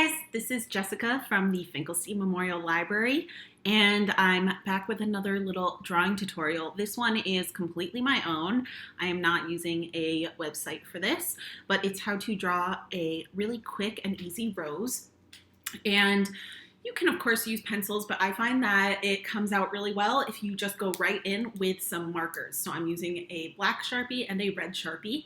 guys, this is Jessica from the Finkelstein Memorial Library, and I'm back with another little drawing tutorial. This one is completely my own. I am not using a website for this, but it's how to draw a really quick and easy rose. And you can of course use pencils, but I find that it comes out really well if you just go right in with some markers. So I'm using a black Sharpie and a red Sharpie.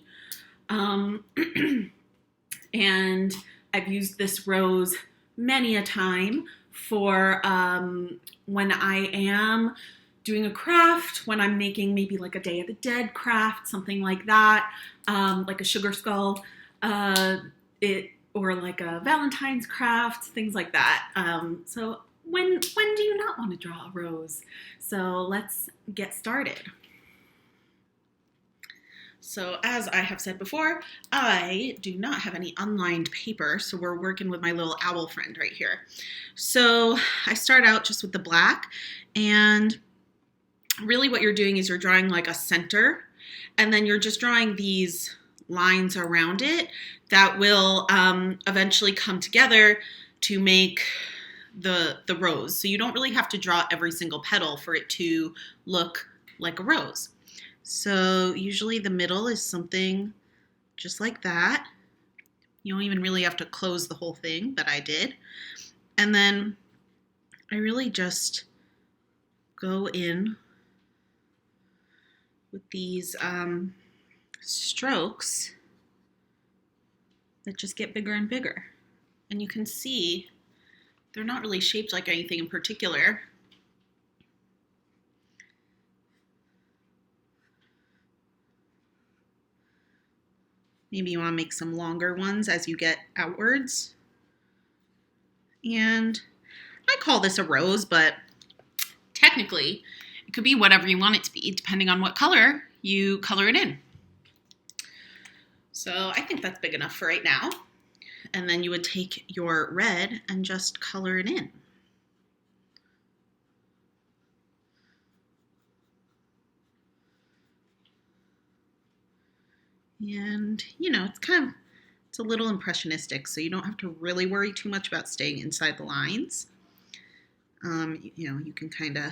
And I've used this rose many a time for when I am doing a craft, when I'm making maybe like a Day of the Dead craft, something like that, like a sugar skull, or like a Valentine's craft, things like that. So when do you not want to draw a rose? So let's get started. So as I have said before, I do not have any unlined paper, so we're working with my little owl friend right here. So I start out just with the black, and really what you're doing is you're drawing like a center, and then you're just drawing these lines around it that will eventually come together to make the rose. So you don't really have to draw every single petal for it to look like a rose. So usually the middle is something just like that. You don't even really have to close the whole thing, but I did. And then I really just go in with these strokes that just get bigger and bigger. And you can see they're not really shaped like anything in particular. Maybe you want to make some longer ones as you get outwards. And I call this a rose, but technically it could be whatever you want it to be, depending on what color you color it in. So I think that's big enough for right now. And then you would take your red and just color it in. And, you know, it's a little impressionistic, so you don't have to really worry too much about staying inside the lines. You know, you can kind of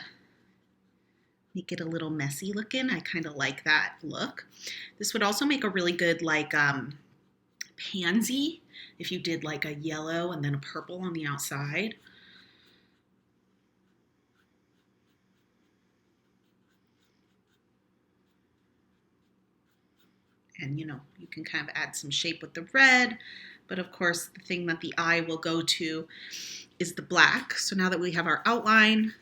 make it a little messy looking. I kind of like that look. This would also make a really good, like, pansy if you did like a yellow and then a purple on the outside. And, you know, you can kind of add some shape with the red, but of course the thing that the eye will go to is the black. So now that we have our outline,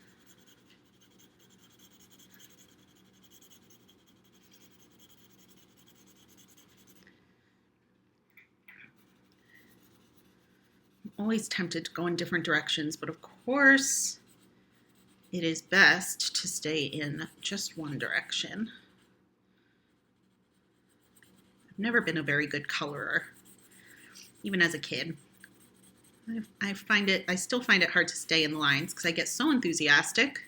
I'm always tempted to go in different directions, but of course it is best to stay in just one direction. Never been a very good colorer, even as a kid. I still find it hard to stay in the lines because I get so enthusiastic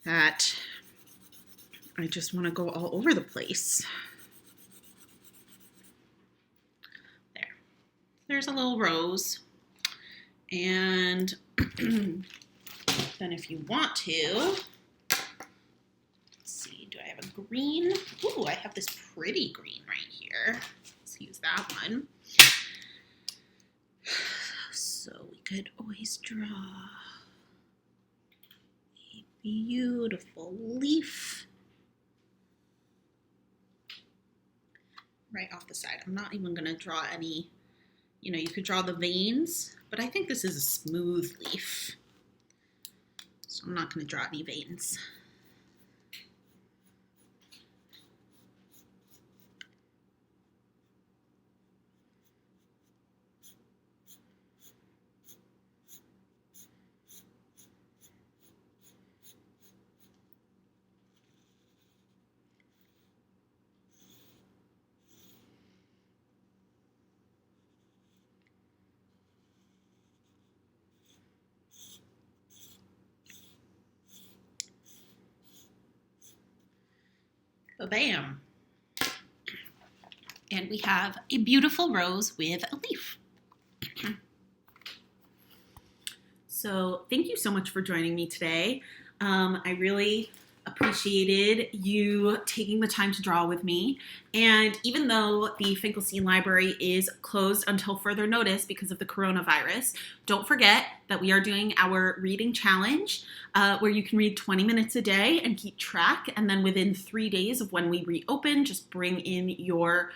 that I just want to go all over the place. There's a little rose. And then if you want to, do I have a green? Ooh, I have this pretty green right here. Let's use that one. So we could always draw a beautiful leaf right off the side. I'm not even going to draw any, you know, you could draw the veins, but I think this is a smooth leaf. So I'm not going to draw any veins. Bam! And we have a beautiful rose with a leaf. So thank you so much for joining me today. I really appreciated you taking the time to draw with me. And even though the Finkelstein Library is closed until further notice because of the coronavirus, don't forget that we are doing our reading challenge where you can read 20 minutes a day and keep track. And then within 3 days of when we reopen, just bring in your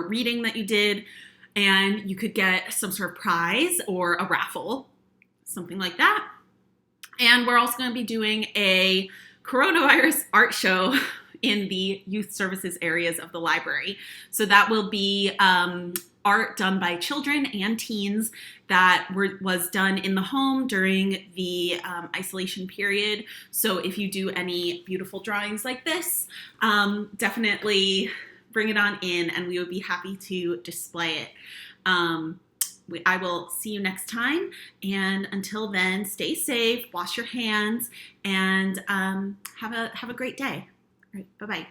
reading that you did, and you could get some sort of prize or a raffle, something like that. And we're also going to be doing a coronavirus art show in the youth services areas of the library. So that will be art done by children and teens that was done in the home during the isolation period. So if you do any beautiful drawings like this, definitely bring it on in and we would be happy to display it. I will see you next time, and until then, stay safe, wash your hands, and have a great day. All right, bye-bye.